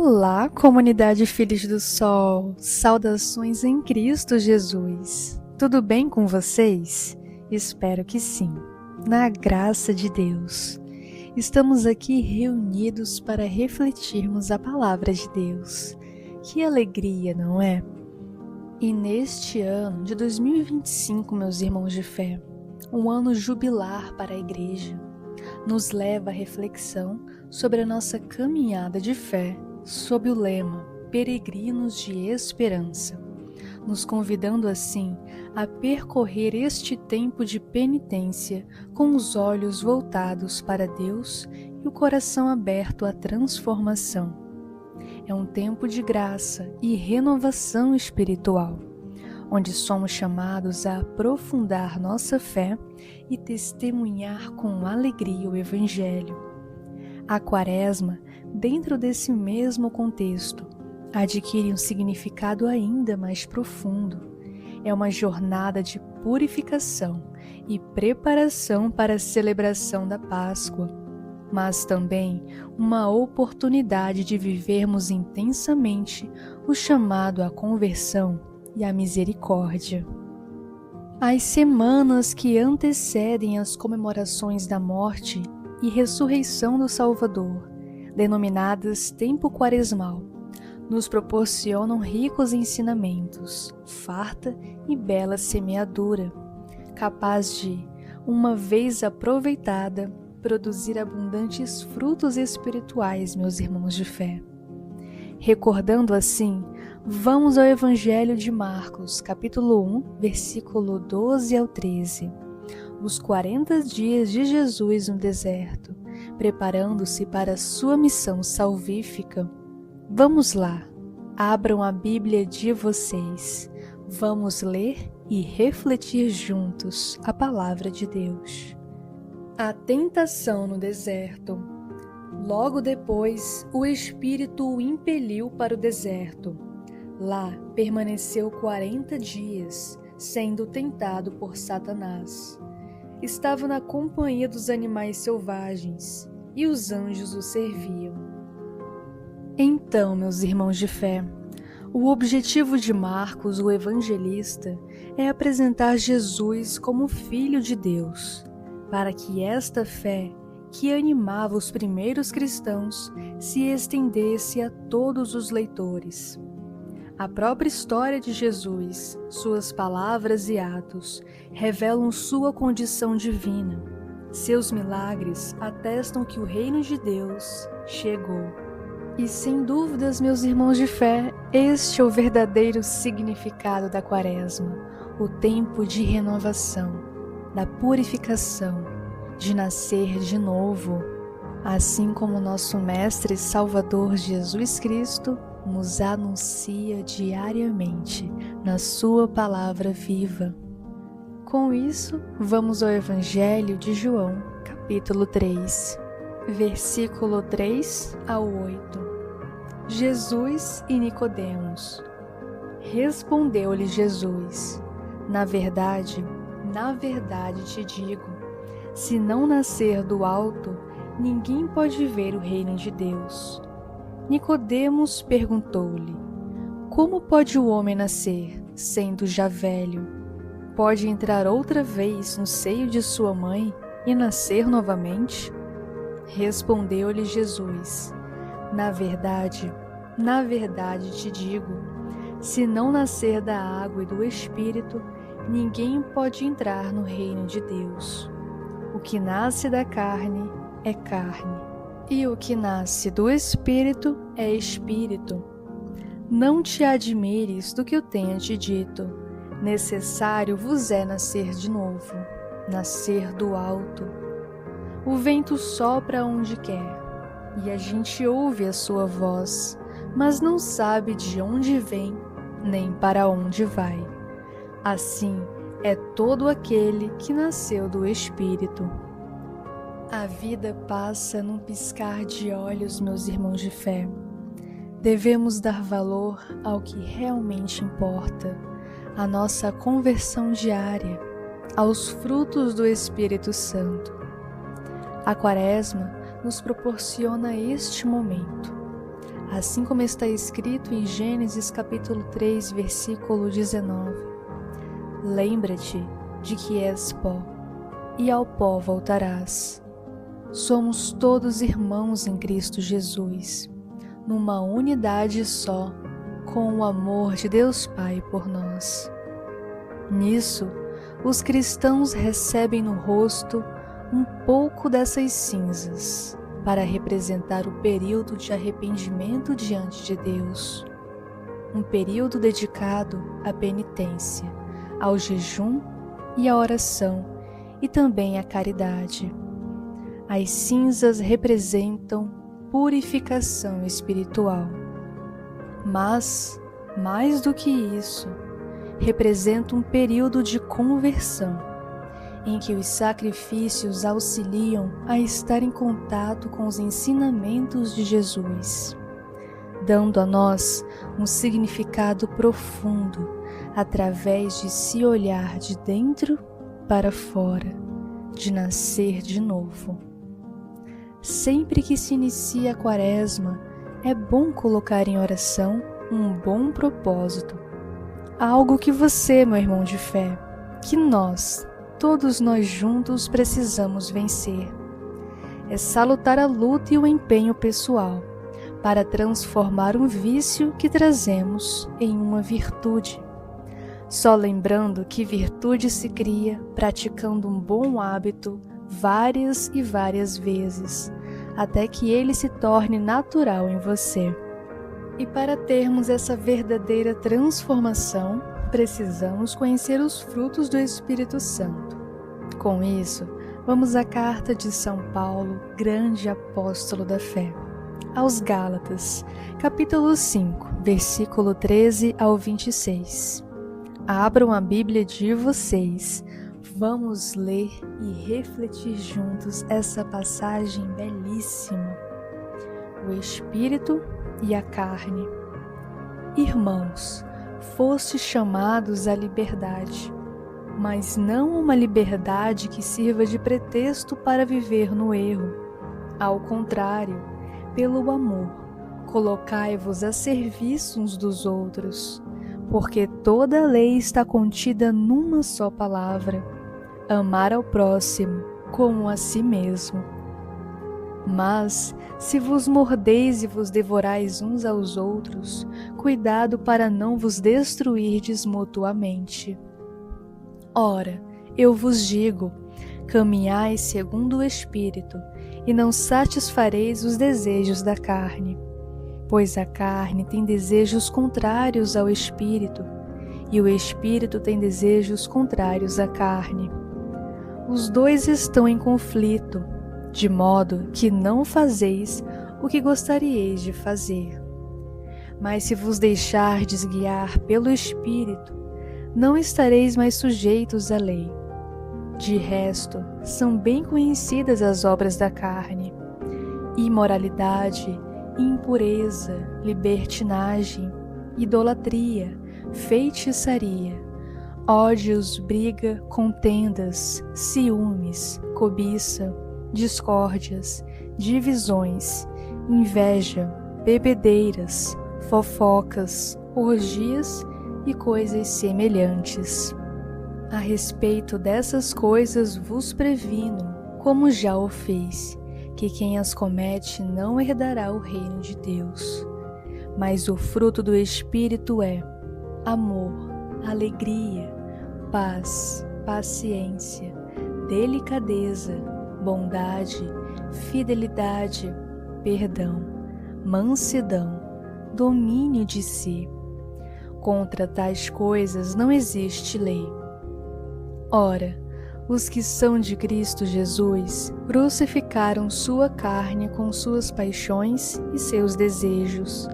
Olá, comunidade Filhos do Sol, saudações em Cristo Jesus. Tudo bem com vocês? Espero que sim, na graça de Deus. Estamos aqui reunidos para refletirmos a palavra de Deus. Que alegria, não é? E neste ano de 2025, meus irmãos de fé, um ano jubilar para a Igreja, nos leva à reflexão sobre a nossa caminhada de fé sob o lema Peregrinos de Esperança, nos convidando assim a percorrer este tempo de penitência com os olhos voltados para Deus e o coração aberto à transformação. É um tempo de graça e renovação espiritual, onde somos chamados a aprofundar nossa fé e testemunhar com alegria o Evangelho. A Quaresma, dentro desse mesmo contexto, adquire um significado ainda mais profundo. É uma jornada de purificação e preparação para a celebração da Páscoa, mas também uma oportunidade de vivermos intensamente o chamado à conversão e à misericórdia. As semanas que antecedem as comemorações da morte e ressurreição do Salvador, denominadas tempo quaresmal, nos proporcionam ricos ensinamentos, farta e bela semeadura, capaz de, uma vez aproveitada, produzir abundantes frutos espirituais, meus irmãos de fé. Recordando assim, vamos ao Evangelho de Marcos, capítulo 1, versículo 12 ao 13. Os 40 dias de Jesus no deserto, preparando-se para a sua missão salvífica. Vamos lá, abram a Bíblia de vocês. Vamos ler e refletir juntos a palavra de Deus. A tentação no deserto. Logo depois, o Espírito o impeliu para o deserto. Lá permaneceu 40 dias, sendo tentado por Satanás. Estava na companhia dos animais selvagens, e os anjos o serviam. Então, meus irmãos de fé, o objetivo de Marcos, o evangelista, é apresentar Jesus como Filho de Deus, para que esta fé, que animava os primeiros cristãos, se estendesse a todos os leitores. A própria história de Jesus, suas palavras e atos, revelam sua condição divina. Seus milagres atestam que o reino de Deus chegou. E sem dúvidas, meus irmãos de fé, este é o verdadeiro significado da Quaresma, o tempo de renovação, da purificação, de nascer de novo, assim como nosso Mestre e Salvador Jesus Cristo nos anuncia diariamente na sua palavra viva. Com isso, vamos ao Evangelho de João, capítulo 3, versículo 3 ao 8. Jesus e Nicodemos. Respondeu-lhe Jesus: na verdade te digo, se não nascer do alto, ninguém pode ver o reino de Deus. Nicodemos perguntou-lhe: como pode o homem nascer, sendo já velho? Pode entrar outra vez no seio de sua mãe e nascer novamente? Respondeu-lhe Jesus: na verdade te digo, se não nascer da água e do Espírito, ninguém pode entrar no reino de Deus. O que nasce da carne é carne, e o que nasce do Espírito é Espírito. Não te admires do que eu tenha te dito. Necessário vos é nascer de novo, nascer do alto. O vento sopra onde quer, e a gente ouve a sua voz, mas não sabe de onde vem, nem para onde vai. Assim é todo aquele que nasceu do Espírito. A vida passa num piscar de olhos, meus irmãos de fé. Devemos dar valor ao que realmente importa, à nossa conversão diária, aos frutos do Espírito Santo. A Quaresma nos proporciona este momento. assim como está escrito em Gênesis capítulo 3, versículo 19. Lembra-te de que és pó, e ao pó voltarás. Somos todos irmãos em Cristo Jesus, numa unidade só, com o amor de Deus Pai por nós. Nisso, os cristãos recebem no rosto um pouco dessas cinzas, para representar o período de arrependimento diante de Deus, um período dedicado à penitência, ao jejum e à oração, e também à caridade. As cinzas representam purificação espiritual, mas, mais do que isso, representa um período de conversão, em que os sacrifícios auxiliam a estar em contato com os ensinamentos de Jesus, dando a nós um significado profundo através de se olhar de dentro para fora, de nascer de novo. Sempre que se inicia a Quaresma, é bom colocar em oração um bom propósito, algo que você, meu irmão de fé, que nós, todos nós juntos precisamos vencer. É salutar a luta e o empenho pessoal para transformar um vício que trazemos em uma virtude. Só lembrando que virtude se cria praticando um bom hábito várias e várias vezes, até que ele se torne natural em você. E para termos essa verdadeira transformação, precisamos conhecer os frutos do Espírito Santo. Com isso, vamos à carta de São Paulo, grande apóstolo da fé, aos Gálatas, capítulo 5, versículo 13 ao 26. Abram a Bíblia de vocês. Vamos ler e refletir juntos essa passagem belíssima. O Espírito e a carne. Irmãos, fostes chamados à liberdade, mas não uma liberdade que sirva de pretexto para viver no erro. Ao contrário, pelo amor, colocai-vos a serviço uns dos outros, porque toda a lei está contida numa só palavra: amar ao próximo como a si mesmo. Mas, se vos mordeis e vos devorais uns aos outros, cuidado para não vos destruirdes mutuamente. Ora, eu vos digo, caminhai segundo o Espírito, e não satisfareis os desejos da carne. Pois a carne tem desejos contrários ao Espírito, e o Espírito tem desejos contrários à carne. Os dois estão em conflito, de modo que não fazeis o que gostaríeis de fazer. Mas se vos deixardes guiar pelo Espírito, não estareis mais sujeitos à lei. De resto, são bem conhecidas as obras da carne: imoralidade, impureza, libertinagem, idolatria, feitiçaria, ódios, briga, contendas, ciúmes, cobiça, discórdias, divisões, inveja, bebedeiras, fofocas, orgias e coisas semelhantes. A respeito dessas coisas vos previno, como já o fiz, que quem as comete não herdará o reino de Deus. Mas o fruto do Espírito é amor, alegria, paz, paciência, delicadeza, bondade, fidelidade, perdão, mansidão, domínio de si. Contra tais coisas não existe lei. Ora, os que são de Cristo Jesus crucificaram sua carne com suas paixões e seus desejos.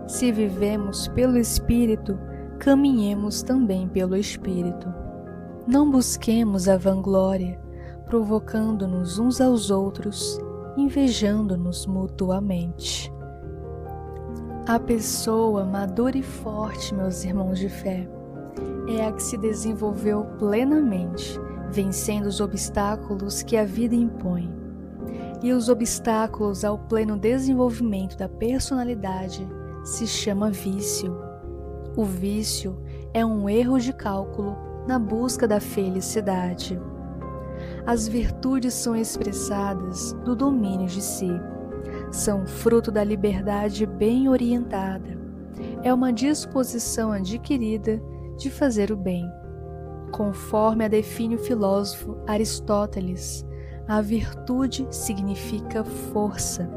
Se vivemos pelo Espírito, caminhemos também pelo Espírito. Não busquemos a vanglória, provocando-nos uns aos outros, invejando-nos mutuamente. A pessoa madura e forte, meus irmãos de fé, é a que se desenvolveu plenamente, vencendo os obstáculos que a vida impõe. e os obstáculos ao pleno desenvolvimento da personalidade se chama vício. O vício é um erro de cálculo na busca da felicidade. As virtudes são expressadas do domínio de si. São fruto da liberdade bem orientada. É uma disposição adquirida de fazer o bem. Conforme a define o filósofo Aristóteles, a virtude significa força,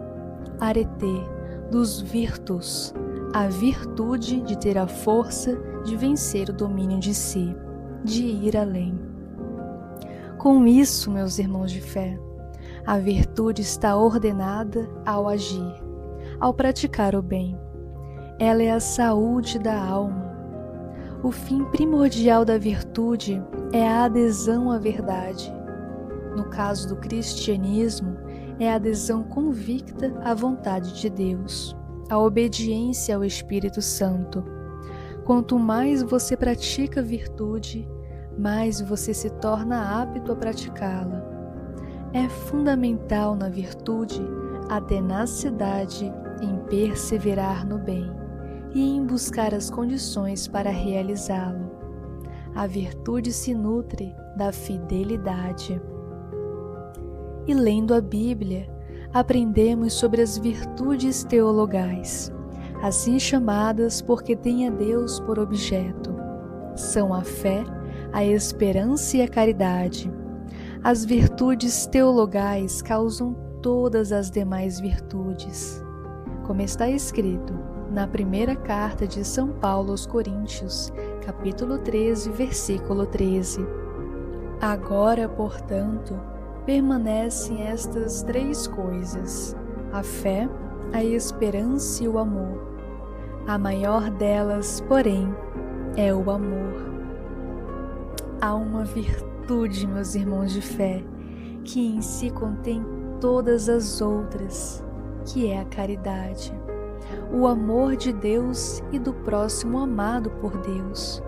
arete, dos virtus, a virtude de ter a força de vencer o domínio de si, de ir além. Com isso, meus irmãos de fé, a virtude está ordenada ao agir, ao praticar o bem. Ela é a saúde da alma. O fim primordial da virtude é a adesão à verdade. No caso do cristianismo, é a adesão convicta à vontade de Deus, a obediência ao Espírito Santo. Quanto mais você pratica a virtude, mais você se torna apto a praticá-la. É fundamental na virtude a tenacidade em perseverar no bem e em buscar as condições para realizá-lo. A virtude se nutre da fidelidade. E lendo a Bíblia, aprendemos sobre as virtudes teologais, assim chamadas porque têm a Deus por objeto. São a fé, a esperança e a caridade. As virtudes teologais causam todas as demais virtudes. Como está escrito na primeira carta de São Paulo aos Coríntios, capítulo 13, versículo 13. Agora, portanto, permanecem estas três coisas: a fé, a esperança e o amor. A maior delas, porém, é o amor. Há uma virtude, meus irmãos de fé, que em si contém todas as outras, que é a caridade, o amor de Deus e do próximo amado por Deus,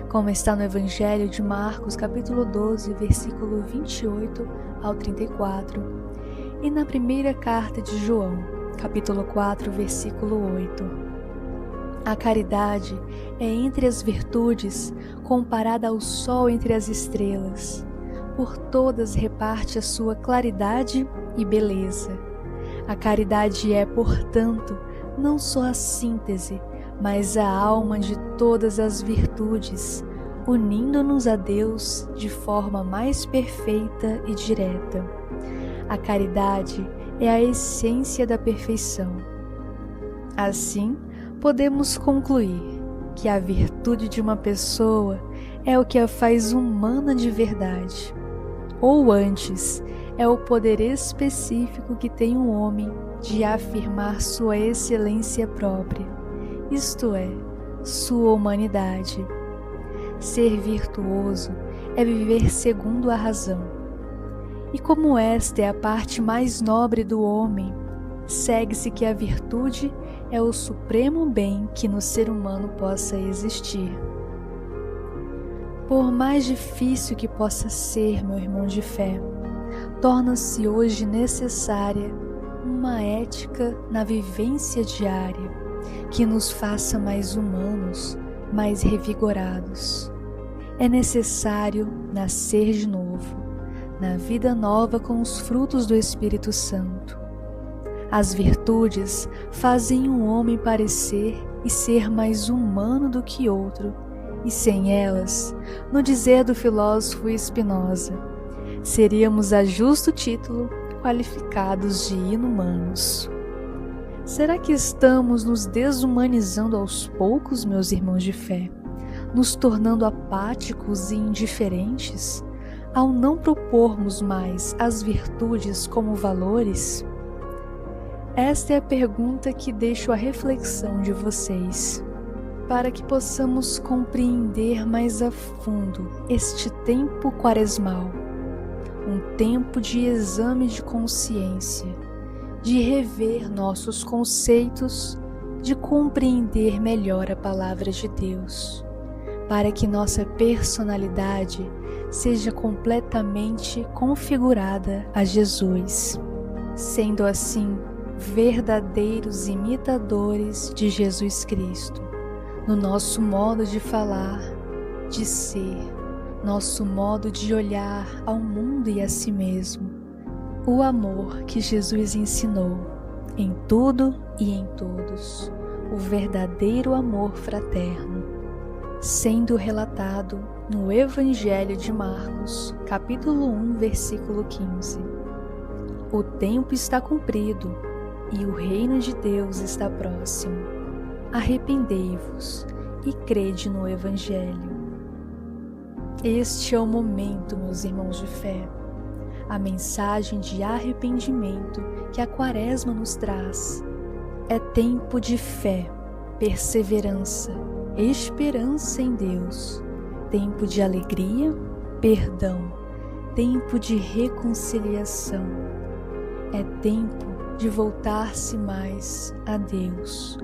como está no Evangelho de Marcos, capítulo 12, versículo 28 ao 34, e na primeira carta de João, capítulo 4, versículo 8. A caridade é entre as virtudes comparada ao sol entre as estrelas. Por todas reparte a sua claridade e beleza. A caridade é, portanto, não só a síntese, mas a alma de todas as virtudes, unindo-nos a Deus de forma mais perfeita e direta. A caridade é a essência da perfeição. Assim, podemos concluir que a virtude de uma pessoa é o que a faz humana de verdade, ou antes, é o poder específico que tem um homem de afirmar sua excelência própria, isto é, sua humanidade. Ser virtuoso é viver segundo a razão. E como esta é a parte mais nobre do homem, segue-se que a virtude é o supremo bem que no ser humano possa existir. Por mais difícil que possa ser, meu irmão de fé, torna-se hoje necessária uma ética na vivência diária que nos faça mais humanos, mais revigorados. É necessário nascer de novo, na vida nova com os frutos do Espírito Santo. As virtudes fazem um homem parecer e ser mais humano do que outro, e sem elas, no dizer do filósofo Spinoza, seríamos a justo título qualificados de inumanos. Será que estamos nos desumanizando aos poucos, meus irmãos de fé, nos tornando apáticos e indiferentes, ao não propormos mais as virtudes como valores? Esta é a pergunta que deixo à reflexão de vocês, para que possamos compreender mais a fundo este tempo quaresmal, um tempo de exame de consciência, de rever nossos conceitos, de compreender melhor a palavra de Deus, para que nossa personalidade seja completamente configurada a Jesus. sendo assim verdadeiros imitadores de Jesus Cristo, no nosso modo de falar, de ser, nosso modo de olhar ao mundo e a si mesmo, o amor que Jesus ensinou em tudo e em todos, o verdadeiro amor fraterno, sendo relatado no Evangelho de Marcos, capítulo 1, versículo 15. O tempo está cumprido e o reino de Deus está próximo. Arrependei-vos e crede no Evangelho. Este é o momento, meus irmãos de fé, a mensagem de arrependimento que a Quaresma nos traz. É tempo de fé, perseverança, esperança em Deus, tempo de alegria, perdão, tempo de reconciliação. É tempo de voltar-se mais a Deus,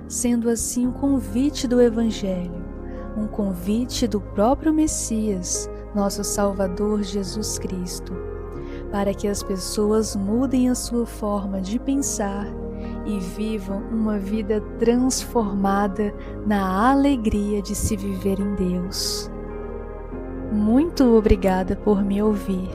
sendo assim um convite do Evangelho, um convite do próprio Messias, nosso Salvador Jesus Cristo, para que as pessoas mudem a sua forma de pensar e vivam uma vida transformada na alegria de se viver em Deus. Muito obrigada por me ouvir.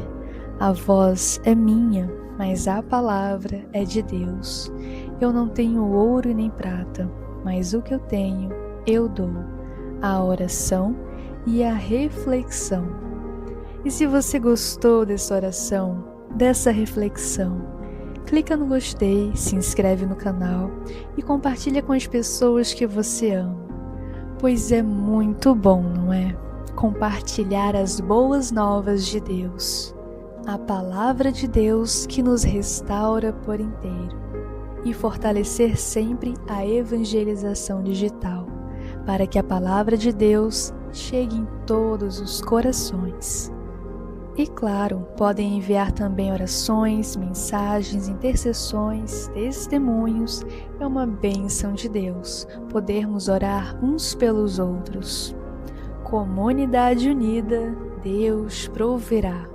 A voz é minha, mas a palavra é de Deus. Eu não tenho ouro nem prata, mas o que eu tenho, eu dou. A oração e a reflexão. E se você gostou dessa oração, dessa reflexão, clica no gostei, se inscreve no canal e compartilha com as pessoas que você ama, pois é muito bom, não é? Compartilhar as boas novas de Deus, a palavra de Deus que nos restaura por inteiro, e fortalecer sempre a evangelização digital, para que a palavra de Deus chegue em todos os corações. E claro, podem enviar também orações, mensagens, intercessões, testemunhos. É uma bênção de Deus podermos orar uns pelos outros. Comunidade unida, Deus proverá.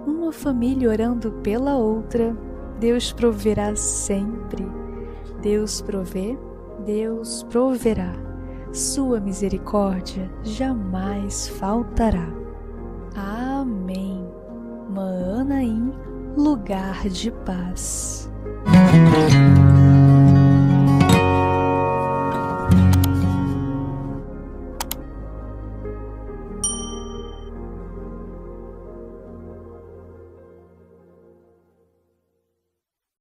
Uma família orando pela outra, Deus proverá sempre. Deus provê, Deus proverá. Sua misericórdia jamais faltará. Amém. Maanaim, lugar de paz.